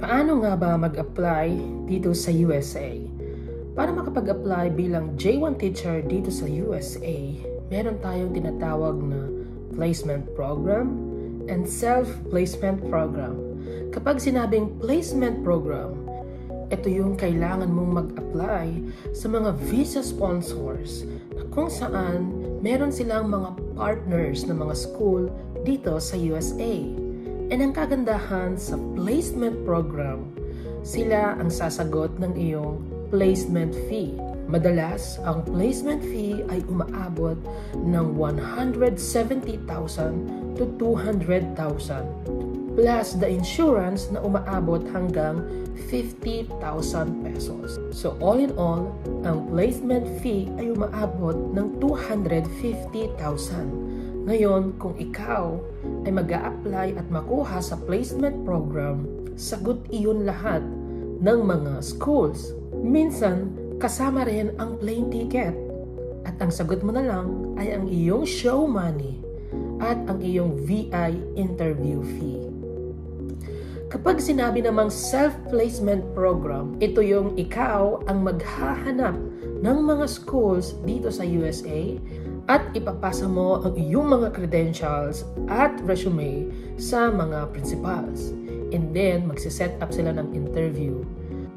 Paano nga ba mag-apply dito sa USA? Para makapag-apply bilang J1 teacher dito sa USA, meron tayong tinatawag na placement program and self-placement program. Kapag sinabing placement program, ito yung kailangan mong mag-apply sa mga visa sponsors na kung saan meron silang mga partners na mga school dito sa USA. And ang kagandahan sa placement program, sila ang sasagot ng iyong placement fee. Madalas, ang placement fee ay umaabot ng 170,000 to 200,000 plus the insurance na umaabot hanggang 50,000 pesos. So all in all, ang placement fee ay umaabot ng 250,000. Ngayon, kung ikaw ay mag-a-apply at makuha sa placement program, sagot iyon lahat ng mga schools. Minsan, kasama rin ang plane ticket. At ang sagot mo na lang ay ang iyong show money at ang iyong VI interview fee. Kapag sinabi namang self-placement program, ito yung ikaw ang maghahanap ng mga schools dito sa USA at ipapasa mo ang iyong mga credentials at resume sa mga principals. And then, magsiset up sila ng interview.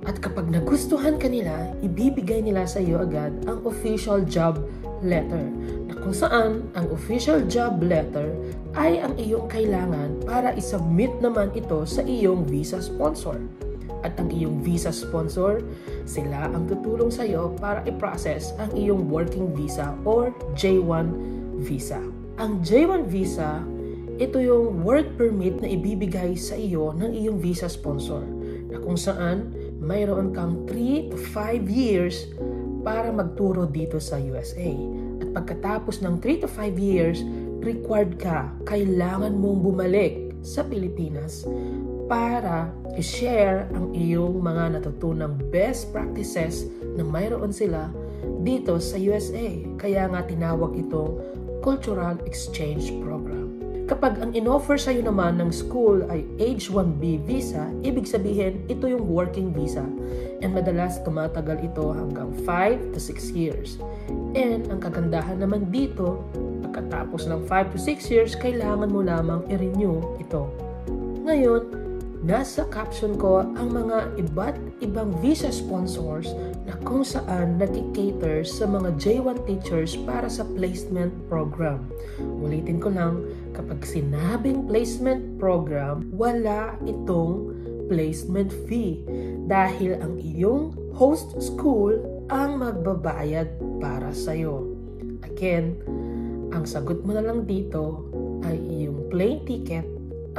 At kapag nagustuhan ka nila, ibibigay nila sa iyo agad ang official job letter, na kung saan ang official job letter ay ang iyong kailangan para isubmit naman ito sa iyong visa sponsor. At ang iyong visa sponsor, sila ang tutulong sa iyo para i-process ang iyong working visa or J1 visa. Ang J1 visa, ito yung work permit na ibibigay sa iyo ng iyong visa sponsor, na kung saan mayroon kang 3 to 5 years para magturo dito sa USA. At pagkatapos ng 3 to 5 years, required ka, kailangan mong bumalik sa Pilipinas para i-share ang iyong mga natutunang best practices na mayroon sila dito sa USA. Kaya nga tinawag itong Cultural Exchange Program. Kapag ang in-offer sa'yo naman ng school ay H-1B visa, ibig sabihin ito yung working visa. And madalas tumatagal ito hanggang 5 to 6 years. And ang kagandahan naman dito, pagkatapos ng 5 to 6 years, kailangan mo lamang i-renew ito. Ngayon, nasa caption ko ang mga iba't ibang visa sponsors na kung saan nag-cater sa mga J1 teachers para sa placement program. Ulitin ko lang, kapag sinabing placement program, wala itong placement fee dahil ang iyong host school ang magbabayad para sa'yo. Again, ang sagot mo na lang dito ay iyong plane ticket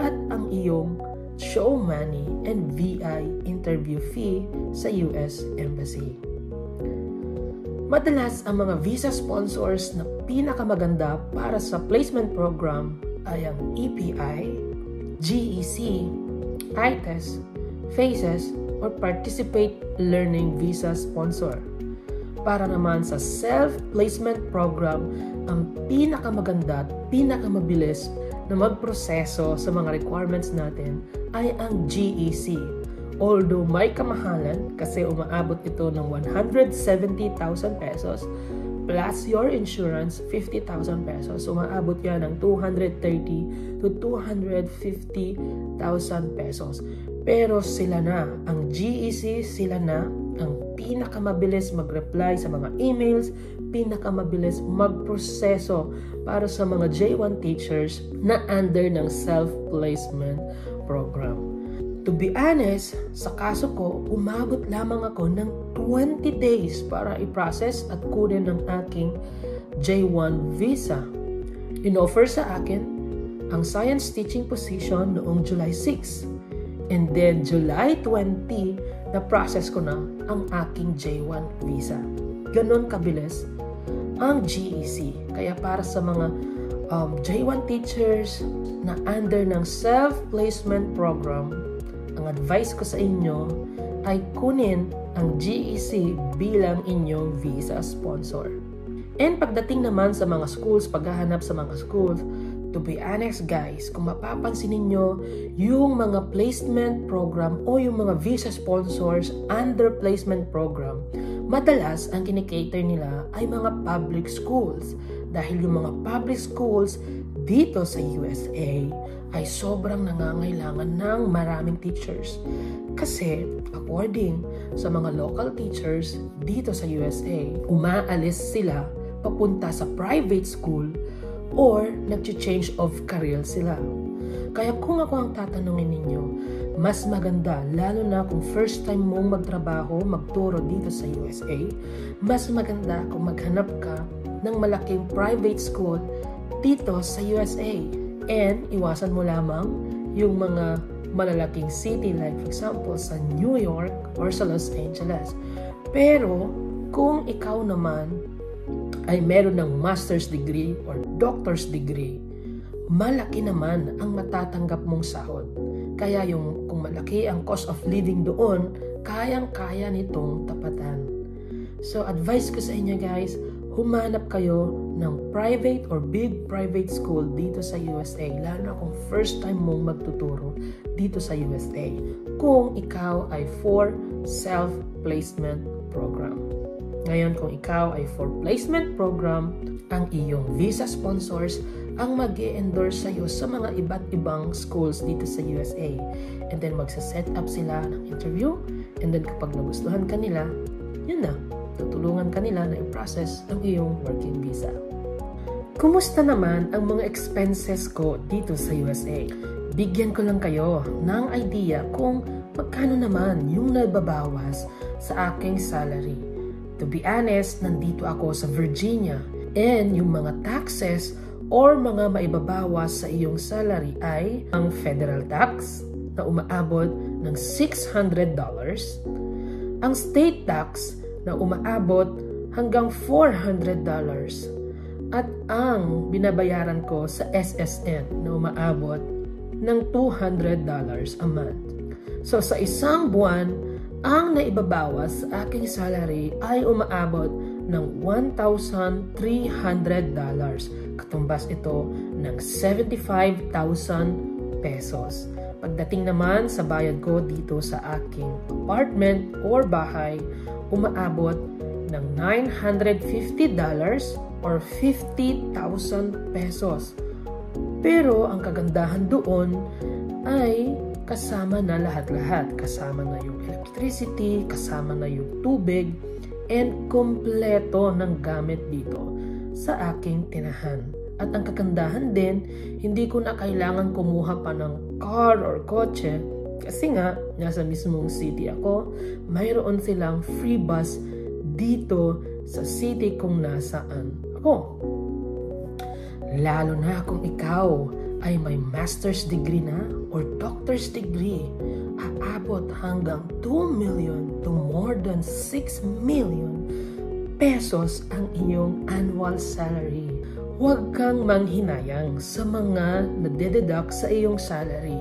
at ang iyong show money and VI interview fee sa US Embassy. Madalas ang mga visa sponsors na pinakamaganda para sa placement program ay ang EPI, GEC, ITES, FACES, or Participate Learning Visa Sponsor. Para naman sa self-placement program, ang pinakamaganda at pinakamabilis na magproseso sa mga requirements natin ay ang GEC. Although may kamahalan kasi umaabot ito ng 170,000 pesos plus your insurance 50,000 pesos. Umaabot yan ng 230 to 250,000 pesos. Pero sila na, ang GEC, sila na ang pinakamabilis mag-reply sa mga emails, pinakamabilis magproseso para sa mga J1 teachers na under ng self-placement program. To be honest, sa kaso ko, umabot lamang ako ng 20 days para i-process at kunin ang aking J1 visa. In-offer sa akin ang science teaching position noong July 6. And then July 20, na-process ko na ang aking J1 visa. Ganon kabilis ang GEC. Kaya para sa mga J1 teachers na under ng self-placement program, ang advice ko sa inyo ay kunin ang GEC bilang inyong visa sponsor. And pagdating naman sa mga schools, paghahanap sa mga schools, To be honest guys, kung mapapansin ninyo, yung mga placement program o yung mga visa sponsors under placement program, madalas ang kinikater nila ay mga public schools. Dahil yung mga public schools dito sa USA ay sobrang nangangailangan ng maraming teachers. Kasi according sa mga local teachers dito sa USA, umaalis sila papunta sa private school or nag-change of career sila. Kaya kung ako ang tatanungin ninyo, mas maganda, lalo na kung first time mong magtrabaho, magturo dito sa USA, mas maganda kung maghanap ka ng malaking private school dito sa USA. And iwasan mo lamang yung mga malalaking city like for example sa New York or sa Los Angeles. Pero kung ikaw naman ay meron ng master's degree or doctor's degree, malaki naman ang matatanggap mong sahod. Kaya yung kung malaki ang cost of living doon, kayang-kaya nitong tapatan. So advice ko sa inyo guys, humanap kayo ng private or big private school dito sa USA, lalo na kung first time mong magtuturo dito sa USA, kung ikaw ay for self-placement program. Ngayon, kung ikaw ay for placement program, ang iyong visa sponsors ang mag-e-endorse sa iyo sa mga iba't ibang schools dito sa USA. And then magsa-set up sila ng interview, and then kapag nagustuhan ka nila, yun na, tutulungan ka nila na i-process ang iyong working visa. Kumusta naman ang mga expenses ko dito sa USA? Bigyan ko lang kayo ng idea kung magkano naman yung nababawas sa aking salary. To be honest, nandito ako sa Virginia, and yung mga taxes or mga maibabawas sa iyong salary ay ang federal tax na umaabot ng $600, ang state tax na umaabot hanggang $400, at ang binabayaran ko sa SSN na umaabot ng $200 a month. So sa isang buwan, ang naibabawas sa aking salary ay umaabot ng $1,300. Katumbas ito ng 75,000 pesos. Pagdating naman sa bayad ko dito sa aking apartment or bahay, umaabot ng $950 or 50,000 pesos. Pero ang kagandahan doon ay kasama na lahat-lahat. Kasama na yung electricity, kasama na yung tubig, and kompleto ng gamit dito sa aking tinahan. At ang kagandahan din, hindi ko na kailangan kumuha pa ng car or kotse kasi nga, nasa mismong city ako, mayroon silang free bus dito sa city kung nasaan ako. Lalo na kung ikaw ay may master's degree na or doctor's degree, aabot hanggang 2 million to more than 6 million pesos ang iyong annual salary. Huwag kang manghinayang sa mga nade-deduct sa iyong salary.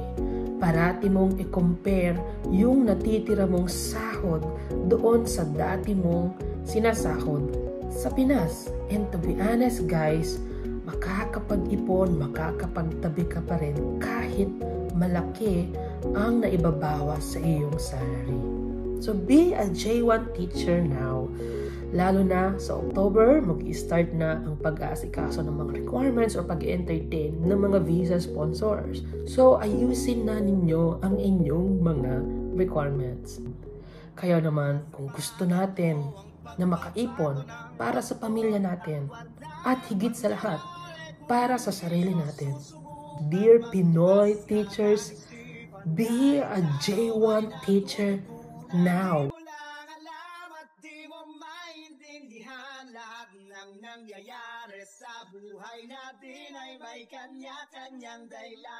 Parati mong i-compare yung natitira mong sahod doon sa dati mong sinasahod sa Pinas. And to be honest guys, makakapag-ipon, makakapagtabi ka pa rin kahit malaki ang naibabawas sa iyong salary. So be a J1 teacher now. Lalo na sa October, mag-i-start na ang pag-aasikaso ng mga requirements or pag-entertain ng mga visa sponsors. So ayusin na ninyo ang inyong mga requirements. Kaya naman, kung gusto natin na makaipon para sa pamilya natin at higit sa lahat, para sa sarili natin. Dear Pinoy teachers, be a J1 teacher now. Lahat ng nangyayari sa buhay natin ay may kanya-kanyang dahilan.